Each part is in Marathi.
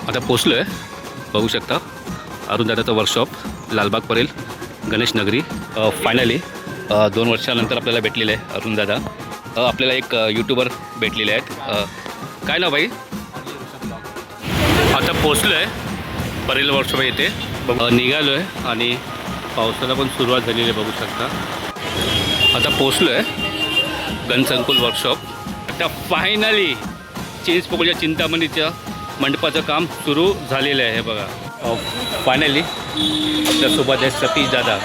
आता पोचलो आहे, बघू शकता अरुणदादाचं वर्कशॉप लालबाग परेल गणेश नगरी. फायनली 2 वर्षानंतर आपल्याला भेटलेलं आहे अरुणदादा. आपल्याला एक यूट्यूबर भेटलेले आहेत. काय नाव बाई? आता पोचलो आहे परेल वर्कशॉप येथे, निघालो आहे आणि पावसाला पण सुरुवात झालेली आहे, बघू शकता. आता पोचलो आहे गणसंकुल वर्कशॉप. आता फायनली चिंचपोकळच्या चिंतामणीच्या मंडपाचं काम सुरू झालेलं आहे. बघा फायनली आपल्यासोबत आहे सतीश दादा.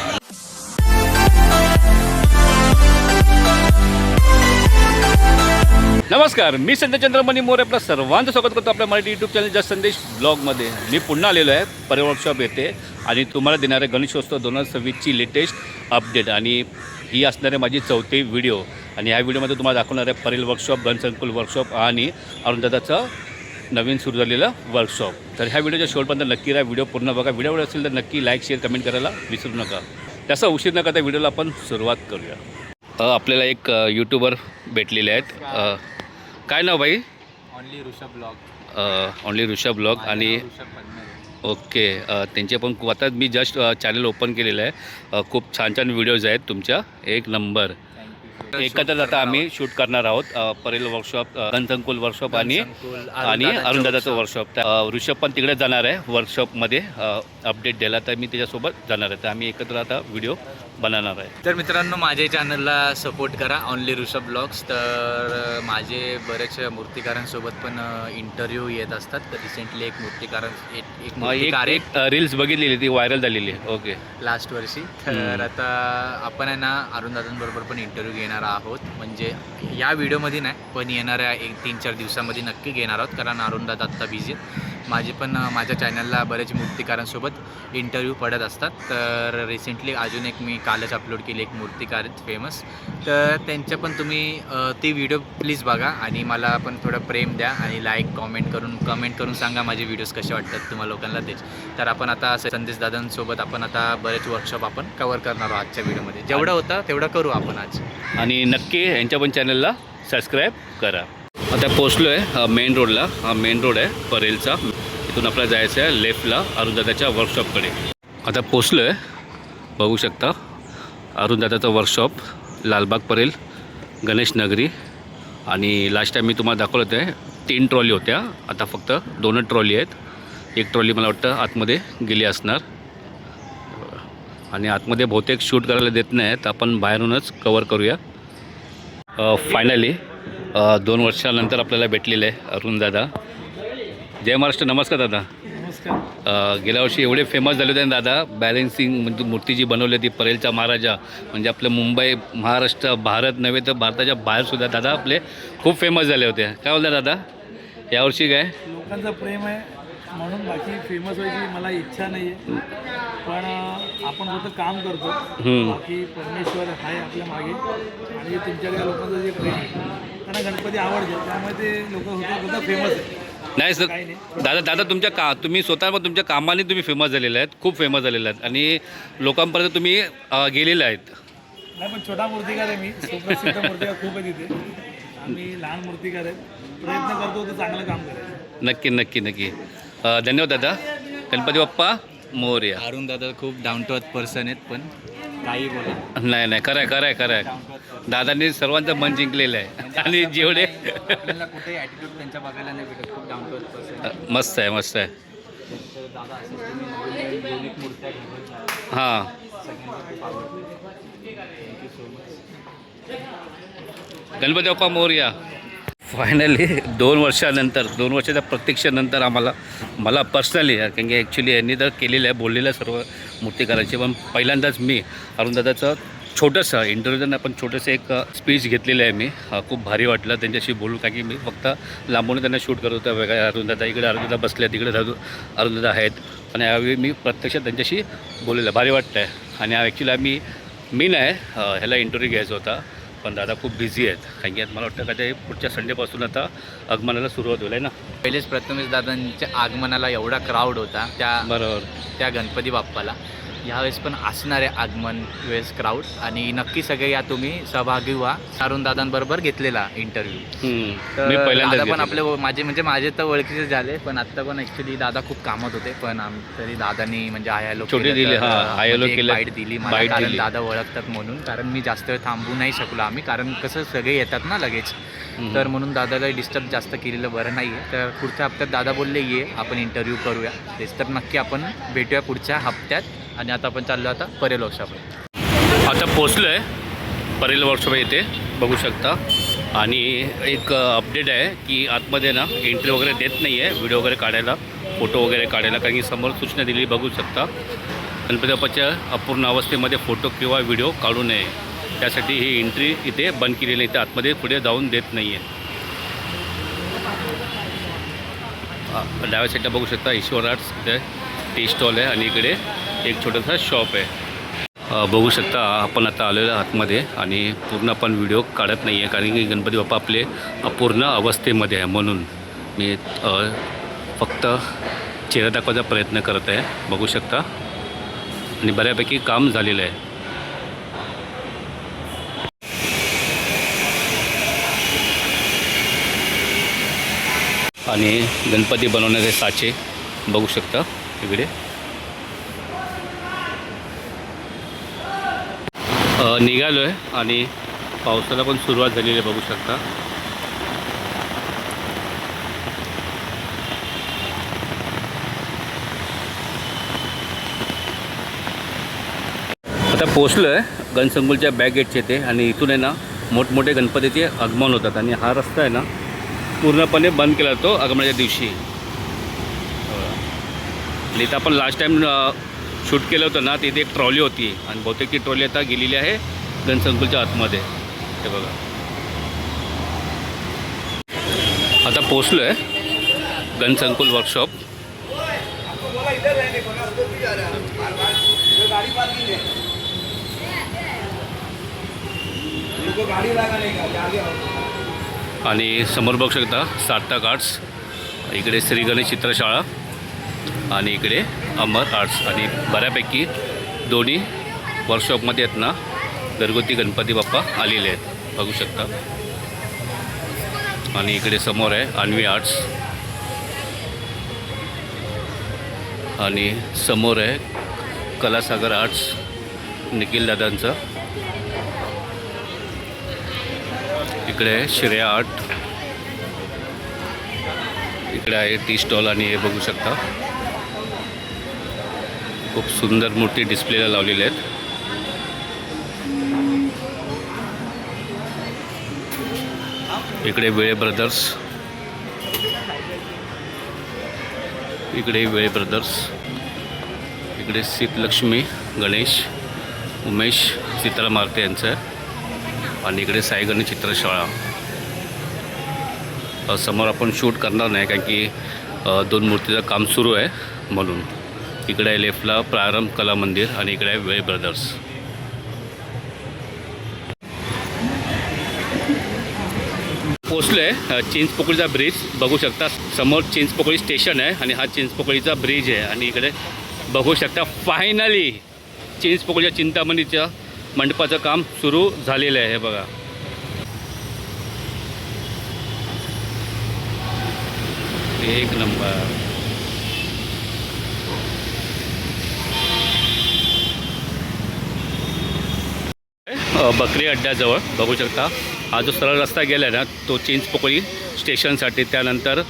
नमस्कार, मी संदेश चंद्रमणी मोरे आपलं सर्वांचं स्वागत करतो आपल्या मराठी यूट्यूब चॅनल जस्ट संदेश ब्लॉगमध्ये. मी पुन्हा आलेलो आहे परेल वर्कशॉप येथे आणि तुम्हाला देणार आहे गणेशोत्सव 2026ची लेटेस्ट अपडेट. आणि ही असणार आहे माझी 4थी व्हिडिओ. आणि ह्या व्हिडिओमध्ये तुम्हाला दाखवणार आहे परेल वर्कशॉप, गणसंकुल वर्कशॉप आणि अरुणदादाचं नवीन सुरू झालेलं वर्कशॉप. तर ह्या व्हिडिओच्या शेवटपर्यंत नक्की राहा, व्हिडिओ पूर्ण बघा. व्हिडिओ असेल तर नक्की लाईक शेअर कमेंट करायला विसरू नका. त्याचा उशीर न करता व्हिडिओला आपण सुरुवात करूया. आपल्याला एक यूट्यूबर भेटलेले आहेत. काय नाव बाई? Only Rishabh blog. Only Rishabh blog. आणि ओके, त्यांचे पण आता मी जस्ट चॅनल ओपन केलेलं आहे. खूप छान छान व्हिडिओज आहेत तुमच्या, एक नंबर. एकत्रच आता आम्ही शूट करणार आहोत परेल वर्कशॉप, गणसंकुल वर्कशॉप आणि अरुणदादाचं वर्कशॉप. ऋषभ पण तिकडे जाणार आहे वर्कशॉपमध्ये अपडेट द्यायला, तर मी त्याच्यासोबत जाणार आहे. तर आम्ही एकत्र आता व्हिडिओ बनवणार आहे. तर मित्रांनो, माझ्या चॅनलला सपोर्ट करा, ओनली ऋषभ ब्लॉग्स. तर माझे बरेच मूर्तिकारांसोबत पण इंटरव्ह्यू येत असतात. तर रिसेंटली एक मूर्तिकार एक रील्स बघितलेली, ती व्हायरल झालेली. ओके, लास्ट वर्षी. तर आता आपण आहे ना अरुणदादांबरोबर पण इंटरव्ह्यू घेणार आहोत. म्हणजे या व्हिडिओमध्ये नाही, पण येणाऱ्या 1-3-4 दिवसामध्ये नक्की घेणार आहोत, कारण अरुणदादा आत्ता बिझी आहेत. माझ्या चॅनलला बरेच मूर्तिकारांसोबत इंटरव्ह्यू पडत असतात. तर रिसेंटली अजून एक मी कालच अपलोड केली, एक मूर्तिकार आहेत फेमस. तर त्यांच्या पण तुम्ही ती व्हिडिओ प्लीज बघा आणि मला पण थोडं प्रेम द्या आणि लाईक कमेंट करून सांगा माझे व्हिडिओज कसे वाटतात तुम्हाला लोकांना तेच. तर आपण आता संदेश दादांसोबत आपण आता बरेच वर्कशॉप आपण कवर करणार आहोत आजच्या व्हिडिओमध्ये. जेवढं होतं तेवढं करू आपण आज. आणि नक्की यांच्या पण चॅनलला सबस्क्राईब करा. आता पोचलो आहे मेन रोडला. हा मेन रोड आहे परेलचा. इथून आपल्याला जायचं आहे लेफ्टला अरुणदादाच्या वर्कशॉपकडे. आता पोचलो आहे, बघू शकता अरुणदादाचं वर्कशॉप लालबाग परेल गणेश नगरी. आणि लास्ट टाईम मी तुम्हाला दाखवलं होतं 3 ट्रॉली होत्या, आता फक्त 2च ट्रॉली आहेत. एक ट्रॉली मला वाटतं आतमध्ये गेली असणार आणि आतमध्ये बहुतेक शूट करायला देत नाही, तर आपण बाहेरूनच कवर करूया. फायनली 2 वर्षानंतर आपल्याला भेटलेलं आहे अरुणदादा. जय महाराष्ट्र. नमस्कार दादा. नमस्कार. गेल्या वर्षी एवढे फेमस झाले होते दादा, बॅलेन्सिंग म्हणजे मूर्ती जी बनवली होती परेलचा महाराजा, म्हणजे आपलं मुंबई महाराष्ट्र भारत नव्हे तर भारताच्या बाहेरसुद्धा दादा आपले खूप फेमस झाले होते. काय बोलता दादा, यावर्षी काय? लोकांचं प्रेम आहे म्हणून, बाकी फेमस व्हायची मला इच्छा नाही आहे, पण आपण फक्त काम करतो. बाकी परमेश्वर आहे आपल्या मागे आणि तुमच्याकडे लोकांचं जे प्रेम आहे, त्यांना गणपती आवडते, त्यामुळे ते लोक होतं फेमस आहे. नाही सर, दादा तुमच्या तुम्ही स्वतः मग तुमच्या कामाने तुम्ही फेमस झालेले आहेत, खूप फेमस झालेले आहेत आणि लोकांपर्यंत तुम्ही गेलेले आहेत. नाही, पण छोटा मूर्तिकार आहे मी, सुप्रसिद्ध मूर्तिकार खूप आहे तिथे. आम्ही लहान मूर्तिकार आहेत, प्रयत्न करतो तर चांगलं काम करायचं. नक्की नक्की नक्की. धन्यवाद दादा. गणपती बाप्पा मोरया. अरुणदादा खूप डाऊन टू अर्थ पर्सन आहेत, पण काही बोला. नाही खरं आहे. दादांनी सर्वांचं मन जिंकलेलं आहे आणि जेवढे आपल्याला कुठे ॲटिट्यूड त्यांच्या बघायला नाही भेटत. खूप डाऊन टू अर्थ पर्सन. मस्त आहे. तर दादा असं तुम्ही युनिक मूर्त्या घेऊन हां, सगळ्यांना खूप आवडते. Thank you so much. Ganpati Bappa Morya. Finally 2 वर्षानंतर, 2 वर्षाच्या प्रतीक्षेनंतर मला पर्सनली, कारण की ॲक्च्युली यांनी तर केलेलं आहे, बोललेलं आहे सर्व मूर्तिकारांचे, पण पहिल्यांदाच मी अरुणदादाचं छोटंसं इंटरव्ह्यू पण छोटंसं एक स्पीच घेतलेलं आहे मी. खूप भारी वाटलं त्यांच्याशी बोलून, कारण की मी फक्त लांबून त्यांना शूट करत होतं. वेगळ्या अरुणदादा इकडे, अरुणदादा बसले तिकडे, अरुणदादा आहेत. आणि यावेळी मी प्रत्यक्षात त्यांच्याशी बोललेलं भारी वाटतं आहे. आणि ॲक्च्युली मी नाही ह्याला इंटरव्ह्यू घ्यायचा होता, पण दादा खूप बिझी आहेत, कारण की मला वाटतं का ते पुढच्या संडेपासून आता आगमनाला सुरुवात होईल आहे ना. प्रथमेश दादांच्या आगमनाला एवढा क्राऊड होता त्या बरोबर त्या गणपती बाप्पाला. ह्यावेळेस पण असणार आहे आगमन वेळेस क्राऊड, आणि नक्की सगळे या, तुम्ही सहभागी व्हा. अरुण दादांबरोबर घेतलेला इंटरव्ह्यू. मी पहिल्यांदाच दादा पण घेतलेला. आपले माझे तर ओळखीचे झाले, पण आत्ता पण ॲक्च्युली दादा खूप कामात होते, पण तरी दादानी म्हणजे हॅलो छोटी दिली, हॅलो केलं, बाईट दिली मला, बाईट कारण दिली. दादा ओळखतात म्हणून. कारण मी जास्त वेळ थांबू नाही शकलो आम्ही, कारण कसं सगळे येतात ना लगेच, तर म्हणून दादाला डिस्टर्ब जास्त केलेलं बरं नाही आहे. तर पुढच्या हप्त्यात दादा बोलले ये आपण इंटरव्ह्यू करूया, तेच तर नक्की आपण भेटूया पुढच्या हप्त्यात. आणि आता आपण चाललो आता परेल वर्कशॉपला. आता पोचलो आहे परेल वर्कशॉप इथे बघू शकता. आणि एक अपडेट आहे की आतमध्ये ना एंट्री वगैरे देत नाही आहे व्हिडिओ वगैरे काढायला, फोटो वगैरे काढायला, कारण की समोर सूचना दिली बघू शकता. गणपती बाप्पाच्या अपूर्ण अवस्थेमध्ये फोटो किंवा व्हिडिओ काढू नये, त्यासाठी ही एंट्री इथे बंद केलेली आहे. इथे आतमध्ये पुढे जाऊन देत नाही आहे. डाव्या साईडला बघू शकता ईश्वर आर्ट्स इथे टी स्टॉल आहे, आणि इकडे एक छोटासा शॉप आहे. बघू शकता आपण आता आलेलो आतमध्ये, आणि पूर्ण आपण व्हिडिओ काढत नाही आहे, कारण की गणपती बाप्पा आपले अपूर्ण अवस्थेमध्ये आहे, म्हणून मी फक्त चेहरा दाखवायचा प्रयत्न करत आहे. बघू शकता, आणि बऱ्यापैकी काम झालेलं आहे. आणि गणपती बनवण्याचे साचे बघू शकता इकडे. निघालो आहे, आणि पावसाला पण सुरुवात झालेली आहे बघू शकता. आता पोचलो आहे गणसंकुलच्या बॅक गेटचे ते, आणि इथून आहे ना मोठमोठे गणपतीचे आगमन होतात, आणि हा रस्ता आहे ना पूर्णपणे बंद केला जातो आगमनाच्या दिवशी. आणि इथं आपण लास्ट टाईम शूट केलं होतं ना, तिथे एक ट्रॉली होती, आणि बहुतेक ती ट्रॉली आता गेलेली आहे गणसंकुलच्या आतमध्ये. हे बघा, आता पोचलो आहे गणसंकुल वर्कशॉप. आणि समोर बघू शकता सार्थक आर्ट्स, इकडे श्री गणेश चित्रशाळा, आणि इकडे अमर आर्ट्स. आणि बऱ्यापैकी दोन्ही वर्कशॉपमध्ये आहेत ना घरगुती गणपती बाप्पा आलेले आहेत बघू शकता. आणि इकडे समोर आहे अन्वी आर्ट्स, आणि समोर आहे कलासागर आर्ट्स निखिल दादांचं. इकडे आहे श्रेया आर्ट, इकडे आहे टी स्टॉल, आणि हे बघू शकता खूप सुंदर मूर्ती डिस्प्लेला लावलेल्या आहेत. इकडे वेळे ब्रदर्स, इकडे वेळे ब्रदर्स, इकडे शीतलक्ष्मी गणेश उमेश सीताराम मारते यांचं आहे, आणि इकडे साई गणेश चित्रशाळा. समोर आपण शूट करणार नाही, कारण की दोन मूर्तीचं काम सुरू आहे म्हणून. इकडे आहे लेफ्टला प्रारंभ कला मंदिर, आणि इकडे आहे वेळे ब्रदर्स. पोचलो आहे चिंचपोकळीचा ब्रिज बघू शकता. समोर चिंचपोकळी स्टेशन आहे, आणि हा चिंचपोकळीचा ब्रिज आहे. आणि इकडे बघू शकता फायनली चिंचपोकळीच्या चिंतामणीच्या मंडपाचं काम सुरू झालेलं आहे. हे बघा, एक नंबर. बकरी अड्ड्याजवळ बघू शकता हा जो सरळ रस्ता गेला आहे ना तो चिंचपोकळी स्टेशनसाठी, त्यानंतर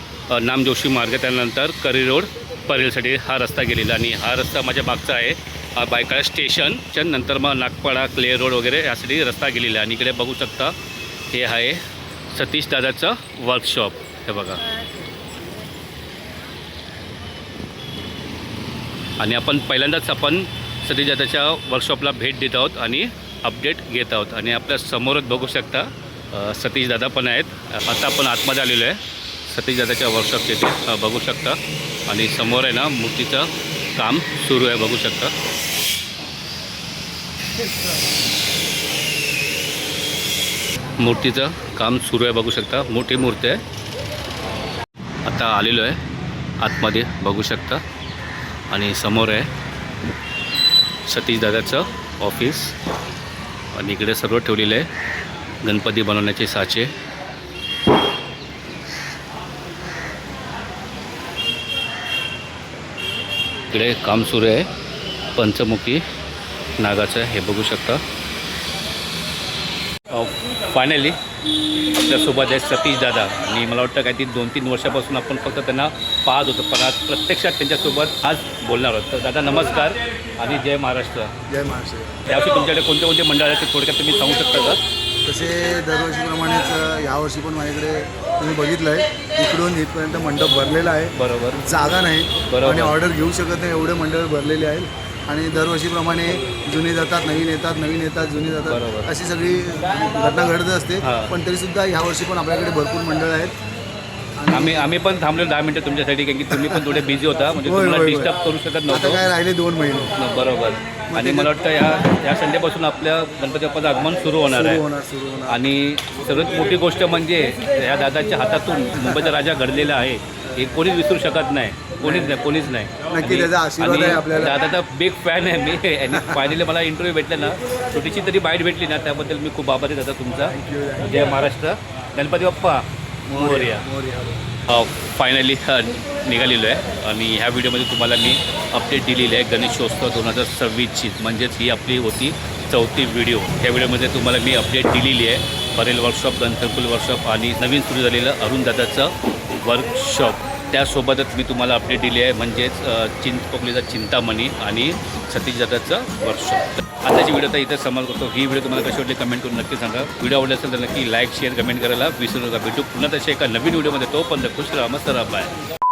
नामजोशी मार्ग, त्यानंतर करी रोड परेलसाठी हा रस्ता गेलेला. आणि हा रस्ता माझ्या मागचा आहे, हा बायकाळा स्टेशनच्या नंतर मग नागपाडा क्ले रोड वगैरे यासाठी रस्ता गेलेला आहे. आणि इकडे बघू शकता हे आहे सतीश दादाचं वर्कशॉप. हे बघा, आणि आपण पहिल्यांदाच आपण सतीश दादाच्या वर्कशॉपला भेट देत आहोत आणि अपडेट घेत आहोत. आणि आपल्या समोरच बघू शकता सतीश दादा पण आहेत. आता आपण आतमध्ये आलेलो आहे सतीश दादाच्या वर्कशॉपच्या इथे बघू शकता. आणि समोर आहे ना मूर्तीचं काम सुरू आहे बघू शकता. मूर्तीचं काम सुरू आहे बघू शकता, मोठी मूर्ती आहे. आता आलेलो आहे आतमध्ये बघू शकता. आणि समोर आहे सतीश दादाचं ऑफिस आणि इकडे सर्व ठेवलेलं आहे गणपती बनवण्याचे साचे. इकडे काम सुरू आहे पंचमुखी नागाचं, हे बघू शकता. फायनली आपल्यासोबत आहे सतीश दादा आणि मला वाटतं काय ती 2-3 वर्षापासून आपण फक्त त्यांना पाहत होतो, पण आज प्रत्यक्षात त्यांच्यासोबत आज बोलणार आहोत. तर दादा नमस्कार आणि जय महाराष्ट्र. जय महाराष्ट्र. यावर्षी तुमच्याकडे कोणते कोणते मंडळ आहेत ते थोडक्यात तुम्ही सांगू शकता का? तसे दरवर्षीप्रमाणेच यावर्षी पण माझ्याकडे तुम्ही बघितलं आहे इकडून इथपर्यंत मंडप भरलेला आहे. बरोबर. जागा नाही बरोबर. आणि ऑर्डर घेऊ शकत नाही एवढे मंडळ भरलेले आहेत. आणि दरवर्षीप्रमाणे जुने जातात नवीन येतात, नवीन येतात जुने बरोबर. जातात, अशी सगळी घटना घडत असते. हां. पण तरीसुद्धा ह्या वर्षी पण आपल्याकडे भरपूर मंडळ आहेत. आम्ही पण थांबलो 10 मिनिटं तुमच्यासाठी, कारण की तुम्ही पण थोडे बिझी होता, म्हणजे होय, तुम्हाला होय, होय. डिस्टर्ब करू शकत आता नव्हतो. काय राहिले 2 महिने बरोबर. आणि मला वाटतं या संडेपासून आपल्या गणपती बाप्पाचं आगमन सुरू होणार आहे. सुरू होणार. आणि सर्वात मोठी गोष्ट म्हणजे या दादाच्या हातातून मुंबईचा राजा घडलेला आहे, हे कोणीच विसरू शकत नाही. कोणीच नाही. नक्की त्याचा आशीर्वाद आहे आपल्याला. दादाचा बिग फॅन आहे मी. आणि फायनली मला इंटरव्ह्यू भेटला ना, छोटीशी तरी बाईट भेटली ना, त्याबद्दल मी खूप आभारी दादा तुमचा. जय महाराष्ट्र. गणपती बाप्पा मोरया. फायनली निघालेलो आहे आणि ह्या व्हिडिओमध्ये तुम्हाला मी अपडेट दिलेली आहे गणेशोत्सव 2026ची, म्हणजेच ही आपली होती 4थी व्हिडिओ. ह्या व्हिडिओमध्ये तुम्हाला मी अपडेट दिलेली आहे परेल वर्कशॉप, गणपतपूल वर्कशॉप आणि नवीन सुरू झालेलं अरुणदादाचं वर्कशॉप. त्यासोबतच मी तुम्हाला अपडेट दिली आहे, म्हणजेच चिंचपोकलीचा चिंतामणी आणि सतीश दादाचं वर्कशॉप. आताची व्हिडिओ तर इथं समाप्त करतो. ही व्हिडिओ तुम्हाला कशी वाटली कमेंट करून नक्की सांगा. व्हिडिओ आवडला असेल तर नक्की लाईक शेअर कमेंट करायला विसरू नका. भेटू पुन्हा तशा एका नवीन व्हिडिओमध्ये. तोपर्यंत खुश राहा, मस्त राहा, बाय.